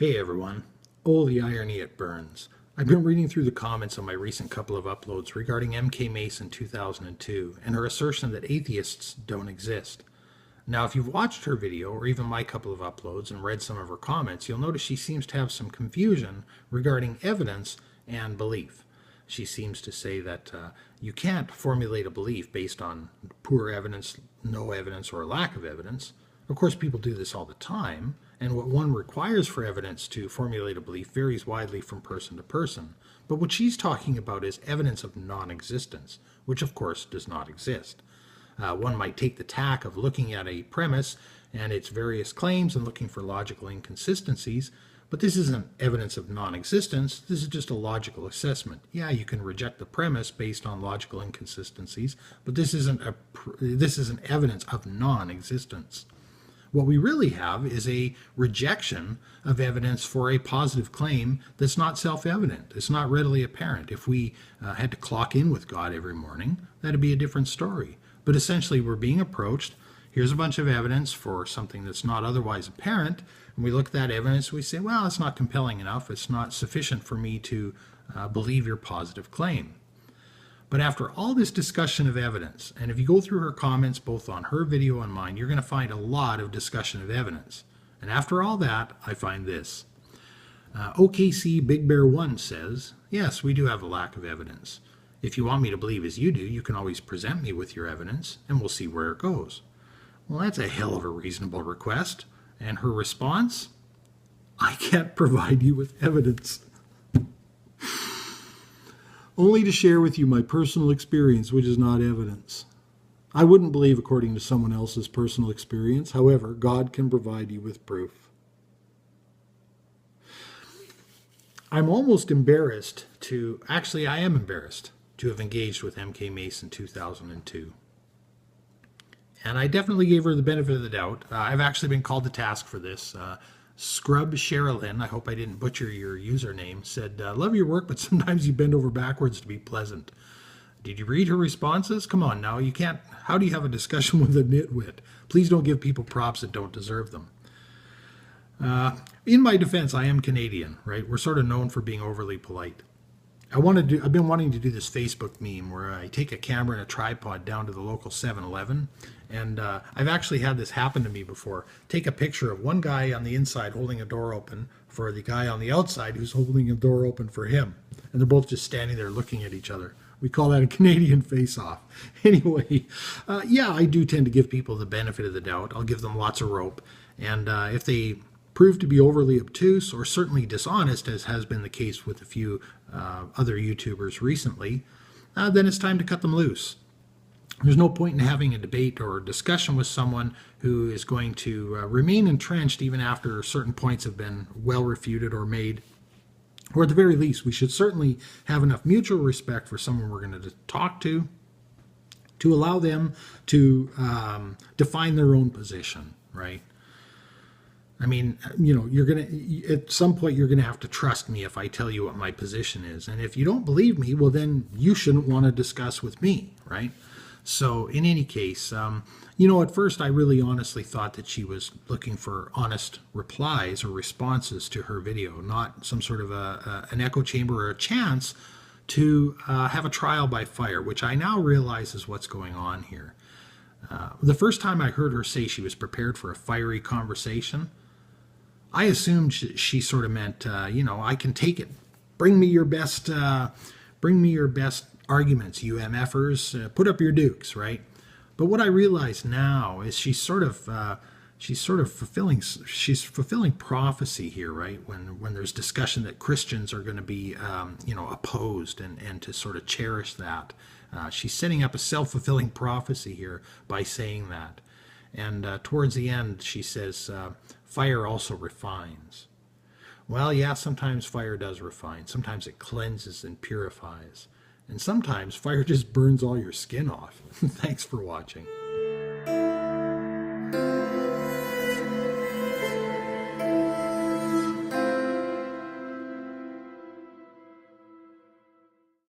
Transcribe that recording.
Hey everyone. Oh, the irony it burns. I've been reading through the comments on my recent couple of uploads regarding M.K. Mason 2002 and her assertion that atheists don't exist. Now, if you've watched her video or even my couple of uploads and read some of her comments, you'll notice she seems to have some confusion regarding evidence and belief. She seems to say that you can't formulate a belief based on poor evidence, no evidence, or a lack of evidence. Of course, people do this all the time, and what one requires for evidence to formulate a belief varies widely from person to person. But what she's talking about is evidence of non-existence, which of course does not exist. One might take the tack of looking at a premise and its various claims and looking for logical inconsistencies, but this isn't evidence of non-existence, this is just a logical assessment. Yeah, you can reject the premise based on logical inconsistencies, but this isn't evidence of non-existence. What we really have is a rejection of evidence for a positive claim that's not self-evident. It's not readily apparent. If we had to clock in with God every morning, that'd be a different story. But essentially, we're being approached. Here's a bunch of evidence for something that's not otherwise apparent. And we look at that evidence, we say, well, it's not compelling enough. It's not sufficient for me to believe your positive claim. But after all this discussion of evidence, and if you go through her comments both on her video and mine, you're going to find a lot of discussion of evidence. And after all that, I find this. OKC Big Bear 1 says, yes, we do have a lack of evidence. If you want me to believe as you do, you can always present me with your evidence, and we'll see where it goes. Well, that's a hell of a reasonable request. And her response? I can't provide you with evidence. Only to share with you my personal experience, which is not evidence. I wouldn't believe according to someone else's personal experience. However, God can provide you with proof. I'm almost embarrassed I am embarrassed to have engaged with M.K. Mason 2002. And I definitely gave her the benefit of the doubt. I've actually been called to task for this. Scrub Sherilyn, I hope I didn't butcher your username, said, love your work, but sometimes you bend over backwards to be pleasant. Did you read her responses? Come on now, you can't. How do you have a discussion with a nitwit? Please don't give people props that don't deserve them. In my defense, I am Canadian, right? We're sort of known for being overly polite. I've been wanting to do this Facebook meme where I take a camera and a tripod down to the local 7-Eleven, and I've actually had this happen to me before. Take a picture of one guy on the inside holding a door open for the guy on the outside who's holding a door open for him, and they're both just standing there looking at each other. We call that a Canadian face-off. Anyway, yeah, I do tend to give people the benefit of the doubt. I'll give them lots of rope, and if they prove to be overly obtuse or certainly dishonest, as has been the case with a few other YouTubers recently, then it's time to cut them loose. There's no point in having a debate or discussion with someone who is going to remain entrenched even after certain points have been well refuted or made. Or at the very least, we should certainly have enough mutual respect for someone we're going to talk to allow them to define their own position, right? I mean, you know, at some point you're going to have to trust me if I tell you what my position is. And if you don't believe me, well, then you shouldn't want to discuss with me, right? So in any case, you know, at first I really honestly thought that she was looking for honest replies or responses to her video, not some sort of an echo chamber or a chance to have a trial by fire, which I now realize is what's going on here. The first time I heard her say she was prepared for a fiery conversation, I assumed she sort of meant, you know, I can take it. Bring me your best arguments, you MFers. Put up your dukes, right? But what I realize now is she's fulfilling prophecy here, right? When there's discussion that Christians are going to be, you know, opposed and to sort of cherish that. She's setting up a self-fulfilling prophecy here by saying that. And towards the end, she says, fire also refines. Well, yeah, sometimes fire does refine. Sometimes it cleanses and purifies. And sometimes fire just burns all your skin off. Thanks for watching.